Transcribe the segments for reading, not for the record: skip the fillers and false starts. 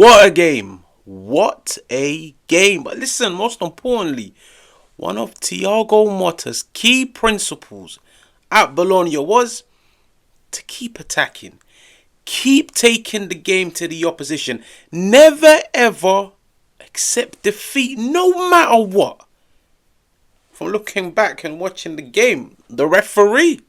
What a game. What a game. But listen, most importantly, one of Thiago Motta's key principles at Bologna was to keep attacking. Keep taking the game to the opposition. Never ever accept defeat, no matter what. From looking back and watching the game, the referee,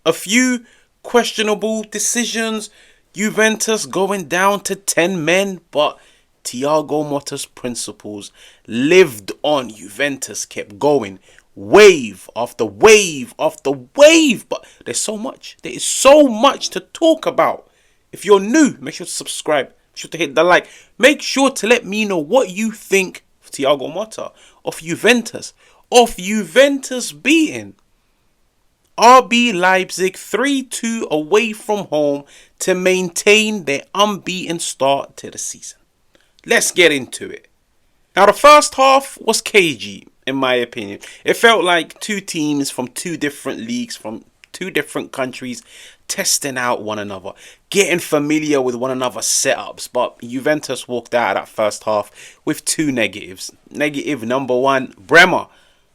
a few questionable decisions, Juventus going down to 10 men, but Thiago Motta's principles lived on. Juventus kept going, wave after wave after wave. But there's so much. There is so much to talk about. If you're new, make sure to subscribe. Make sure to hit the like. Make sure to let me know what you think of Thiago Motta, of Juventus beating RB Leipzig 3-2 away from home to maintain their unbeaten start to the season. Let's get into it. Now, the first half was cagey, in my opinion. It felt like two teams from two different leagues, from two different countries, testing out one another, getting familiar with one another's setups. But Juventus walked out of that first half with two negatives. Negative number one, Bremer.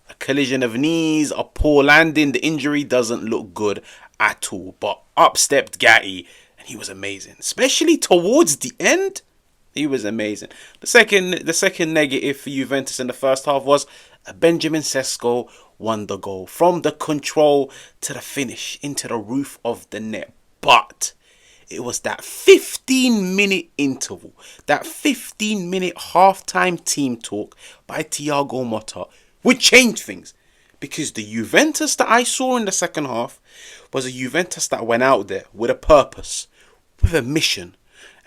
A collision of knees, a poor landing. The injury doesn't look good at all. But up stepped Gatti, and he was amazing. Especially towards the end, he was amazing. The second negative for Juventus in the first half was Benjamin Sesko won the goal. From the control to the finish, into the roof of the net. But it was that 15-minute interval, that 15-minute half-time team talk by Thiago Motta would change things. Because the Juventus that I saw in the second half was a Juventus that went out there with a purpose, with a mission,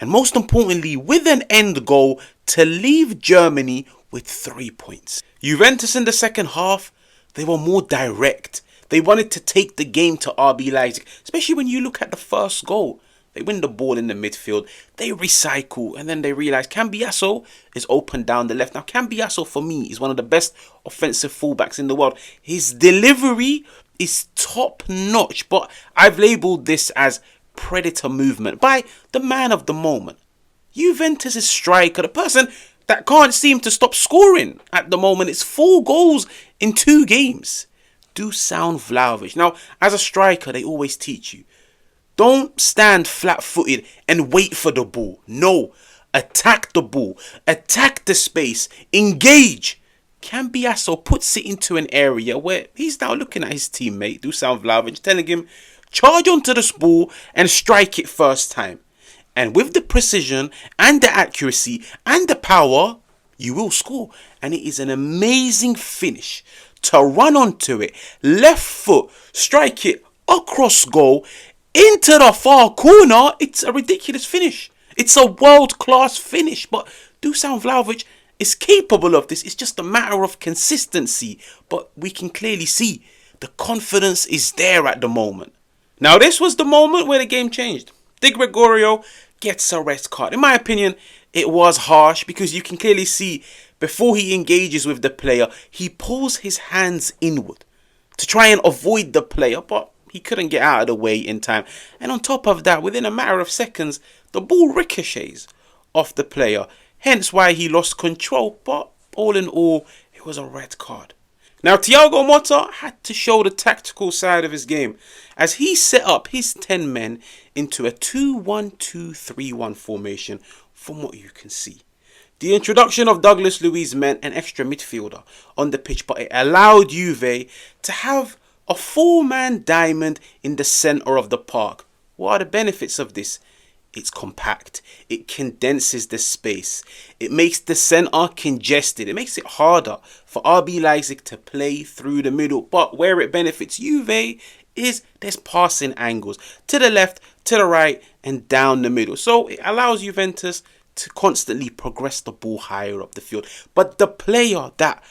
and most importantly, with an end goal to leave Germany with 3 points. Juventus in the second half, they were more direct. They wanted to take the game to RB Leipzig, especially when you look at the first goal. They win the ball in the midfield, they recycle, and then they realise Cambiasso is open down the left. Now, Cambiasso, for me, is one of the best offensive fullbacks in the world. His delivery is top-notch, but I've labelled this as predator movement by the man of the moment. Juventus' striker, the person that can't seem to stop scoring at the moment. It's 4 goals in 2 games. Dusan Vlahovic. Now, as a striker, they always teach you, don't stand flat-footed and wait for the ball. No, attack the ball, attack the space, engage. Cambiasso puts it into an area where he's now looking at his teammate, Dusan Vlahovic, telling him, charge onto this ball and strike it first time. And with the precision and the accuracy and the power, you will score. And it is an amazing finish to run onto it, left foot, strike it across goal, into the far corner. It's a ridiculous finish. It's a world-class finish. But Dusan Vlahovic is capable of this. It's just a matter of consistency. But we can clearly see the confidence is there at the moment. Now, this was the moment where the game changed. Gregorio gets a red card. In my opinion, it was harsh because you can clearly see before he engages with the player, he pulls his hands inward to try and avoid the player, but he couldn't get out of the way in time. And on top of that, within a matter of seconds, the ball ricochets off the player. Hence why he lost control. But all in all, it was a red card. Now, Thiago Motta had to show the tactical side of his game as he set up his 10 men into a 2-1-2-3-1 formation from what you can see. The introduction of Douglas Luiz meant an extra midfielder on the pitch, but it allowed Juve to have a 4-man diamond in the centre of the park. What are the benefits of this? It's compact. It condenses the space. It makes the centre congested. It makes it harder for RB Leipzig to play through the middle. But where it benefits Juve is there's passing angles to the left, to the right, and down the middle. So it allows Juventus to constantly progress the ball higher up the field. But the player that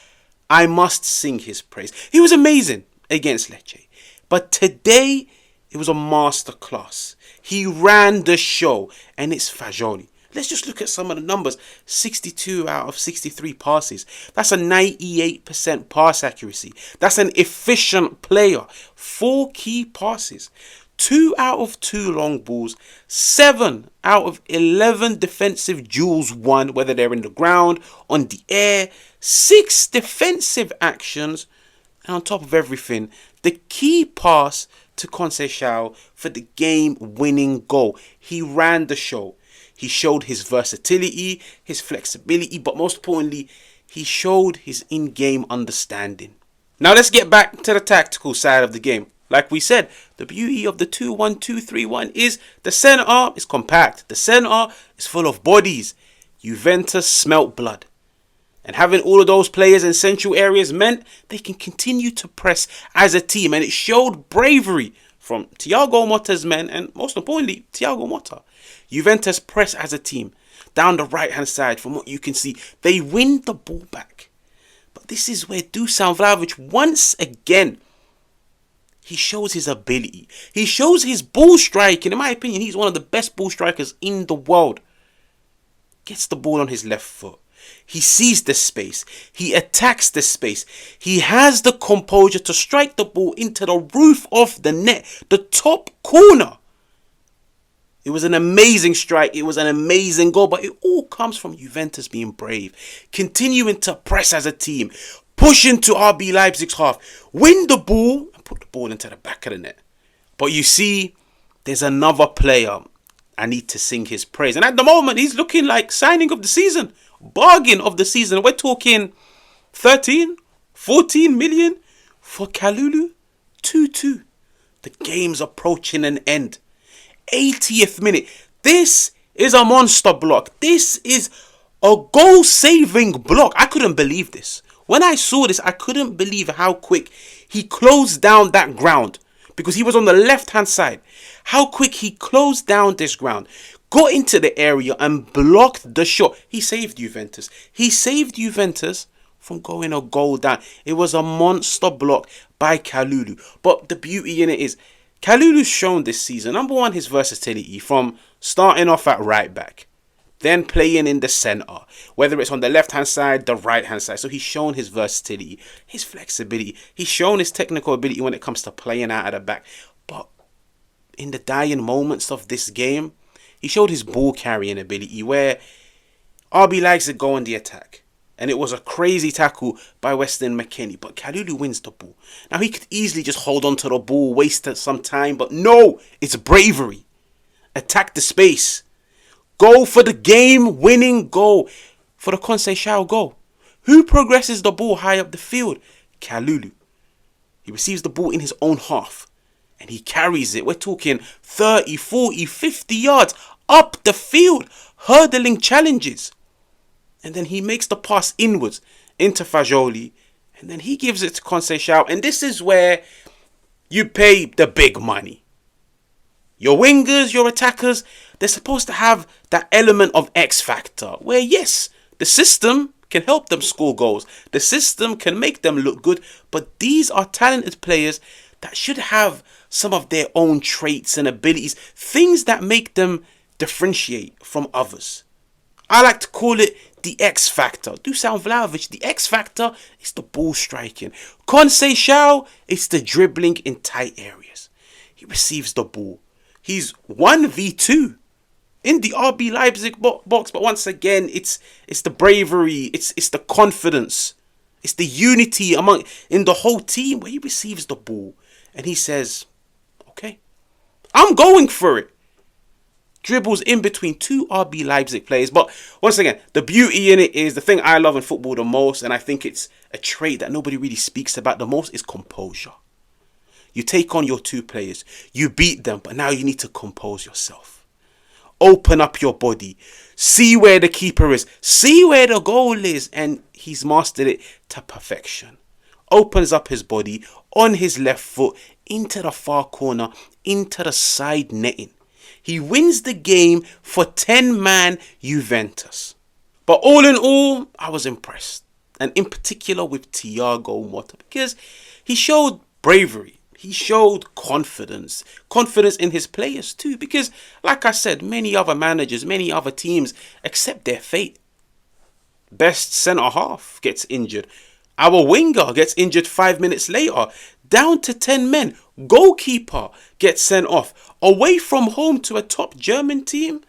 I must sing his praise, he was amazing against Lecce. But today, it was a masterclass. He ran the show, and it's Fagioli. Let's just look at some of the numbers. 62 out of 63 passes. That's a 98% pass accuracy. That's an efficient player. 4 key passes. 2 out of 2 long balls, 7 out of 11 defensive duels won, whether they're in the ground, on the air, 6 defensive actions, and on top of everything, the key pass to Conceição for the game-winning goal. He ran the show. He showed his versatility, his flexibility, but most importantly, he showed his in-game understanding. Now let's get back to the tactical side of the game. Like we said, the beauty of the 2-1-2-3-1 is the centre is compact. The centre is full of bodies. Juventus smelt blood. And having all of those players in central areas meant they can continue to press as a team. And it showed bravery from Thiago Motta's men and, most importantly, Thiago Motta. Juventus press as a team. Down the right-hand side, from what you can see, they win the ball back. But this is where Dusan Vlahovic, once again, he shows his ability. He shows his ball striking. In my opinion, he's one of the best ball strikers in the world. Gets the ball on his left foot. He sees the space. He attacks the space. He has the composure to strike the ball into the roof of the net, the top corner. It was an amazing strike. It was an amazing goal. But it all comes from Juventus being brave, continuing to press as a team, push into RB Leipzig's half, win the ball, and put the ball into the back of the net. But you see, there's another player I need to sing his praise. And at the moment, he's looking like signing of the season, bargain of the season. We're talking 13, 14 million for Kalulu. 2-2. The game's approaching an end. 80th minute. This is a monster block. This is a goal-saving block. I couldn't believe this. When I saw this, I couldn't believe how quick he closed down that ground, because he was on the left-hand side. How quick he closed down this ground, got into the area and blocked the shot. He saved Juventus. He saved Juventus from going a goal down. It was a monster block by Kalulu. But the beauty in it is, Kalulu's shown this season, number one, his versatility from starting off at right back, then playing in the centre, whether it's on the left-hand side, the right-hand side. So he's shown his versatility, his flexibility. He's shown his technical ability when it comes to playing out of the back. But in the dying moments of this game, he showed his ball carrying ability, where RB Leipzig go on the attack. And it was a crazy tackle by Weston McKennie. But Kalulu wins the ball. Now, he could easily just hold on to the ball, waste some time. But no, it's bravery. Attack the space. Go for the game-winning goal. For the Conceição goal. Who progresses the ball high up the field? Kalulu. He receives the ball in his own half. And he carries it. We're talking 30, 40, 50 yards up the field. Hurdling challenges. And then he makes the pass inwards into Fagioli. And then he gives it to Conceição. And this is where you pay the big money. Your wingers, your attackers, they're supposed to have that element of X factor. Where yes, the system can help them score goals. The system can make them look good. But these are talented players that should have some of their own traits and abilities. Things that make them differentiate from others. I like to call it the X factor. Dusan Vlahovic, the X factor is the ball striking. Conceição, it's the dribbling in tight areas. He receives the ball. He's 1v2 in the RB Leipzig box. But once again, it's the bravery, it's the confidence, it's the unity in the whole team, where he receives the ball and he says, okay, I'm going for it. Dribbles in between 2 RB Leipzig players. But once again, the beauty in it is, the thing I love in football the most, and I think it's a trait that nobody really speaks about the most, is composure. You take on your 2 players, you beat them, but now you need to compose yourself. Open up your body. See where the keeper is. See where the goal is. And he's mastered it to perfection. Opens up his body on his left foot into the far corner, into the side netting. He wins the game for 10-man Juventus. But all in all, I was impressed. And in particular with Thiago Motta, because he showed bravery. He showed confidence. Confidence in his players too. Because, like I said, many other managers, many other teams accept their fate. Best centre-half gets injured. Our winger gets injured 5 minutes later. Down to 10 men. Goalkeeper gets sent off. Away from home to a top German team.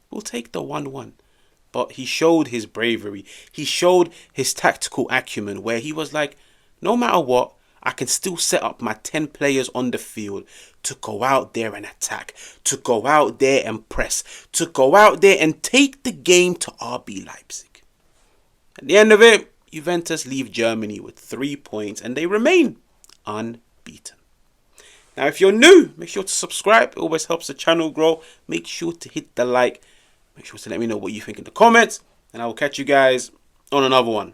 We'll take the 1-1. But he showed his bravery. He showed his tactical acumen where he was like, no matter what, I can still set up my 10 players on the field to go out there and attack, to go out there and press, to go out there and take the game to RB Leipzig. At the end of it, Juventus leave Germany with 3 points and they remain unbeaten. Now, if you're new, make sure to subscribe. It always helps the channel grow. Make sure to hit the like. Make sure to let me know what you think in the comments. And I will catch you guys on another one.